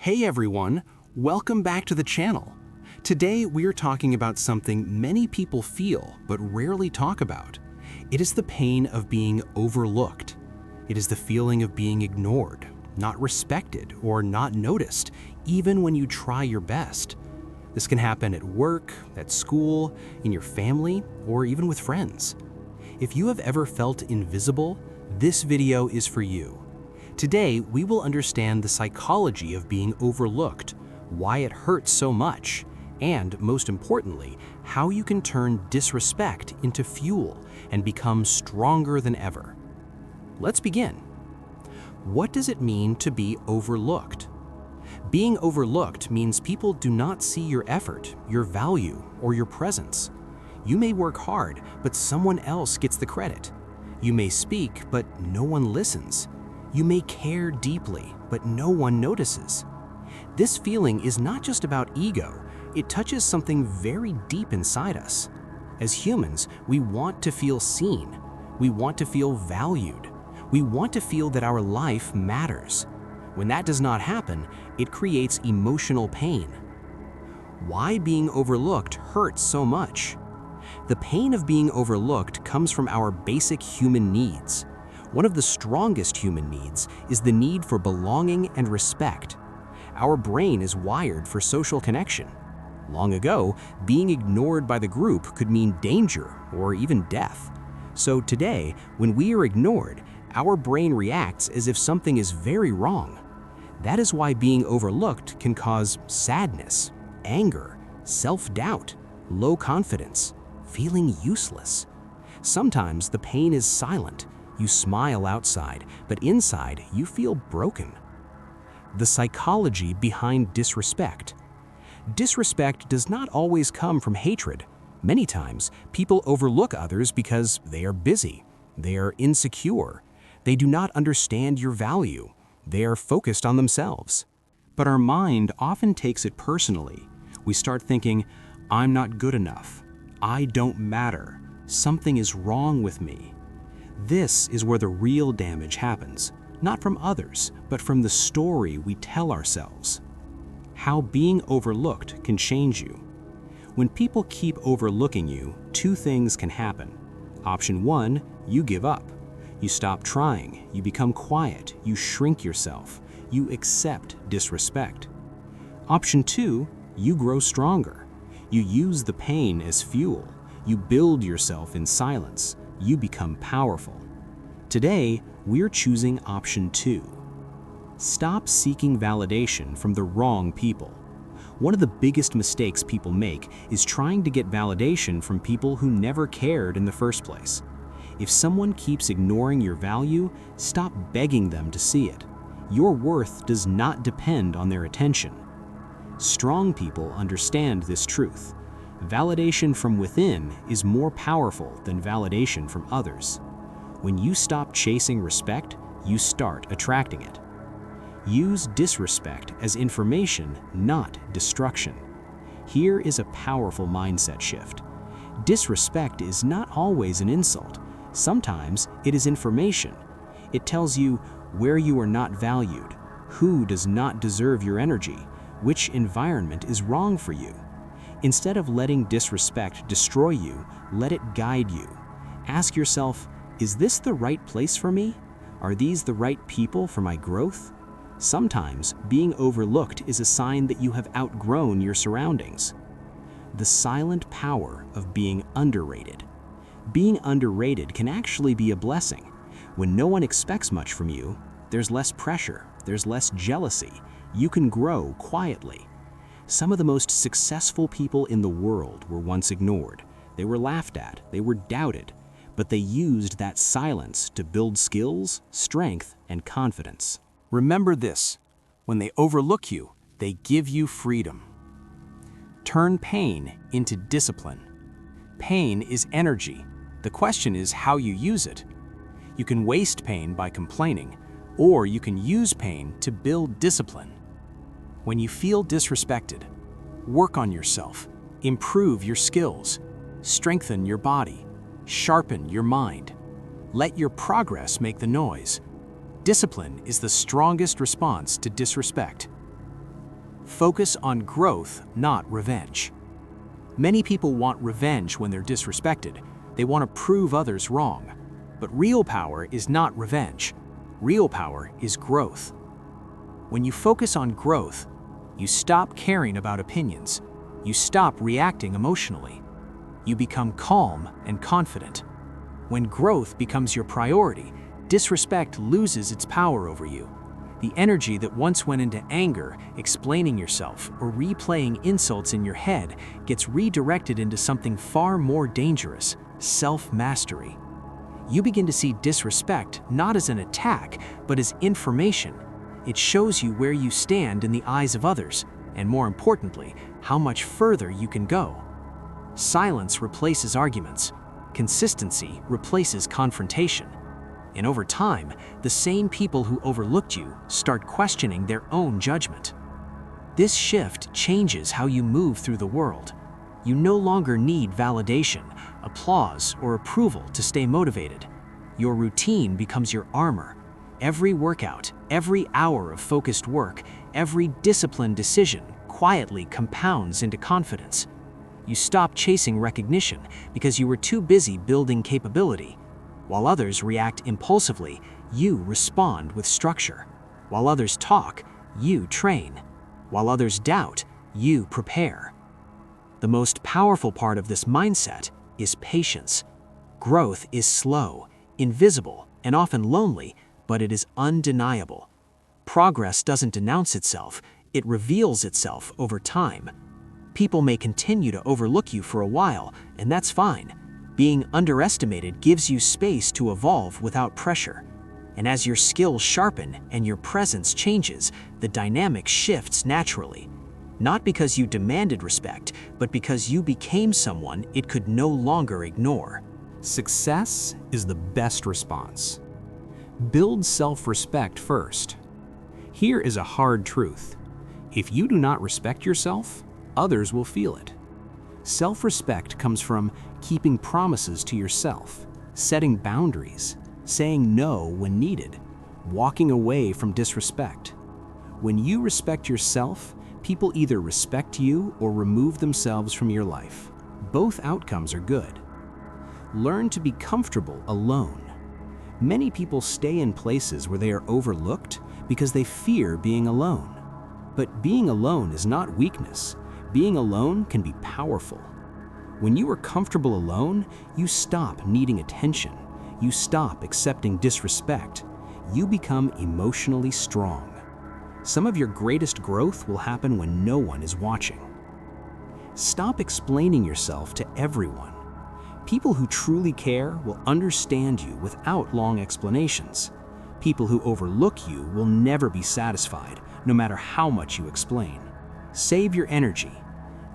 Hey everyone, welcome back to the channel. Today we are talking about something many people feel but rarely talk about. It is the pain of being overlooked. It is the feeling of being ignored, not respected, or not noticed, even when you try your best. This can happen at work, at school, in your family, or even with friends. If you have ever felt invisible, this video is for you. Today, we will understand the psychology of being overlooked, why it hurts so much, and most importantly, how you can turn disrespect into fuel and become stronger than ever. Let's begin. What does it mean to be overlooked? Being overlooked means people do not see your effort, your value, or your presence. You may work hard, but someone else gets the credit. You may speak, but no one listens. You may care deeply, but no one notices. This feeling is not just about ego, it touches something very deep inside us. As humans, we want to feel seen. We want to feel valued. We want to feel that our life matters. When that does not happen, it creates emotional pain. Why being overlooked hurts so much? The pain of being overlooked comes from our basic human needs. One of the strongest human needs is the need for belonging and respect. Our brain is wired for social connection. Long ago, being ignored by the group could mean danger or even death. So today, when we are ignored, our brain reacts as if something is very wrong. That is why being overlooked can cause sadness, anger, self-doubt, low confidence, feeling useless. Sometimes the pain is silent. You smile outside, but inside you feel broken. The psychology behind disrespect. Disrespect does not always come from hatred. Many times, people overlook others because they are busy, they are insecure, they do not understand your value, they are focused on themselves. But our mind often takes it personally. We start thinking, I'm not good enough, I don't matter, something is wrong with me. This is where the real damage happens, not from others, but from the story we tell ourselves. How being overlooked can change you. When people keep overlooking you, two things can happen. Option one, you give up. You stop trying, you become quiet, you shrink yourself, you accept disrespect. Option two, you grow stronger. You use the pain as fuel. You build yourself in silence. You become powerful. Today, we're choosing option two. Stop seeking validation from the wrong people. One of the biggest mistakes people make is trying to get validation from people who never cared in the first place. If someone keeps ignoring your value, stop begging them to see it. Your worth does not depend on their attention. Strong people understand this truth. Validation from within is more powerful than validation from others. When you stop chasing respect, you start attracting it. Use disrespect as information, not destruction. Here is a powerful mindset shift. Disrespect is not always an insult. Sometimes it is information. It tells you where you are not valued, who does not deserve your energy, which environment is wrong for you. Instead of letting disrespect destroy you, let it guide you. Ask yourself, is this the right place for me? Are these the right people for my growth? Sometimes being overlooked is a sign that you have outgrown your surroundings. The silent power of being underrated. Being underrated can actually be a blessing. When no one expects much from you, there's less pressure, there's less jealousy. You can grow quietly. Some of the most successful people in the world were once ignored. They were laughed at, they were doubted, but they used that silence to build skills, strength, and confidence. Remember this, when they overlook you, they give you freedom. Turn pain into discipline. Pain is energy. The question is how you use it. You can waste pain by complaining, or you can use pain to build discipline. When you feel disrespected, work on yourself, improve your skills, strengthen your body, sharpen your mind. Let your progress make the noise. Discipline is the strongest response to disrespect. Focus on growth, not revenge. Many people want revenge when they're disrespected. They want to prove others wrong. But real power is not revenge. Real power is growth. When you focus on growth, you stop caring about opinions. You stop reacting emotionally. You become calm and confident. When growth becomes your priority, disrespect loses its power over you. The energy that once went into anger, explaining yourself, or replaying insults in your head gets redirected into something far more dangerous: self-mastery. You begin to see disrespect not as an attack, but as information. It shows you where you stand in the eyes of others, and more importantly, how much further you can go. Silence replaces arguments. Consistency replaces confrontation. And over time, the same people who overlooked you start questioning their own judgment. This shift changes how you move through the world. You no longer need validation, applause, or approval to stay motivated. Your routine becomes your armor. Every workout, every hour of focused work, every disciplined decision quietly compounds into confidence. You stop chasing recognition because you were too busy building capability. While others react impulsively, you respond with structure. While others talk, you train. While others doubt, you prepare. The most powerful part of this mindset is patience. Growth is slow, invisible, and often lonely, but it is undeniable. Progress doesn't announce itself, it reveals itself over time. People may continue to overlook you for a while, and that's fine. Being underestimated gives you space to evolve without pressure. And as your skills sharpen and your presence changes, the dynamic shifts naturally. Not because you demanded respect, but because you became someone it could no longer ignore. Success is the best response. Build self-respect first. Here is a hard truth. If you do not respect yourself, others will feel it. Self-respect comes from keeping promises to yourself, setting boundaries, saying no when needed, walking away from disrespect. When you respect yourself, people either respect you or remove themselves from your life. Both outcomes are good. Learn to be comfortable alone. Many people stay in places where they are overlooked because they fear being alone. But being alone is not weakness. Being alone can be powerful. When you are comfortable alone, you stop needing attention. You stop accepting disrespect. You become emotionally strong. Some of your greatest growth will happen when no one is watching. Stop explaining yourself to everyone. People who truly care will understand you without long explanations. People who overlook you will never be satisfied, no matter how much you explain. Save your energy.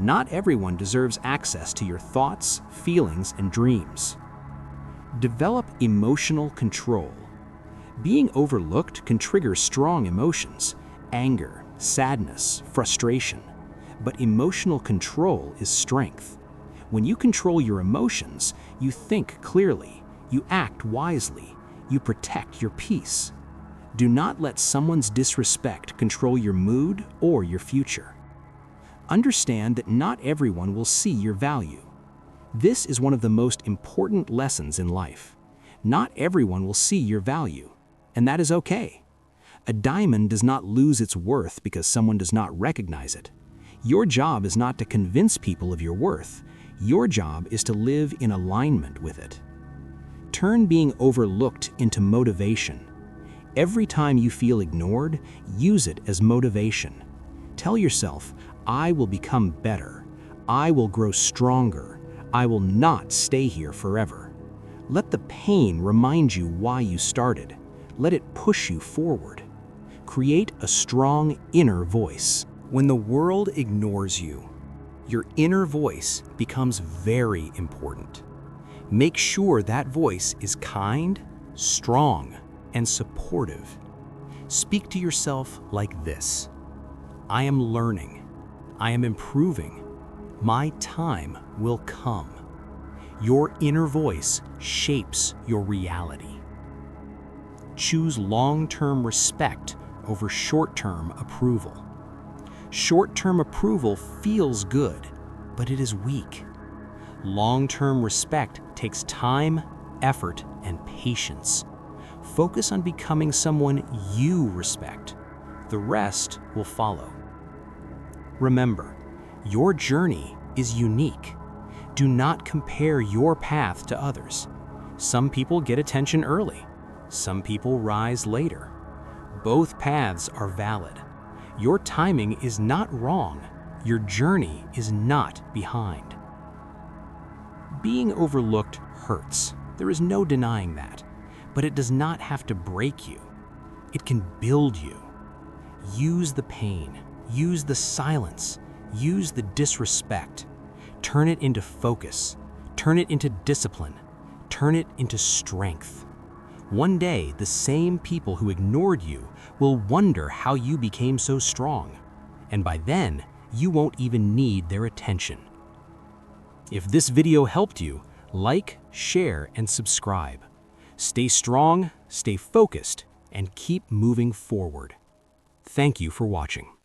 Not everyone deserves access to your thoughts, feelings, and dreams. Develop emotional control. Being overlooked can trigger strong emotions: anger, sadness, frustration. But emotional control is strength. When you control your emotions, you think clearly, you act wisely, you protect your peace. Do not let someone's disrespect control your mood or your future. Understand that not everyone will see your value. This is one of the most important lessons in life. Not everyone will see your value, and that is okay. A diamond does not lose its worth because someone does not recognize it. Your job is not to convince people of your worth. Your job is to live in alignment with it. Turn being overlooked into motivation. Every time you feel ignored, use it as motivation. Tell yourself, I will become better. I will grow stronger. I will not stay here forever. Let the pain remind you why you started. Let it push you forward. Create a strong inner voice. When the world ignores you, your inner voice becomes very important. Make sure that voice is kind, strong, and supportive. Speak to yourself like this: I am learning. I am improving. My time will come. Your inner voice shapes your reality. Choose long-term respect over short-term approval. Short-term approval feels good, but it is weak. Long-term respect takes time, effort, and patience. Focus on becoming someone you respect. The rest will follow. Remember, your journey is unique. Do not compare your path to others. Some people get attention early. Some people rise later. Both paths are valid. Your timing is not wrong. Your journey is not behind. Being overlooked hurts. There is no denying that. But it does not have to break you. It can build you. Use the pain. Use the silence. Use the disrespect. Turn it into focus. Turn it into discipline. Turn it into strength. One day, the same people who ignored you will wonder how you became so strong. And by then, you won't even need their attention. If this video helped you, like, share, and subscribe. Stay strong, stay focused, and keep moving forward. Thank you for watching.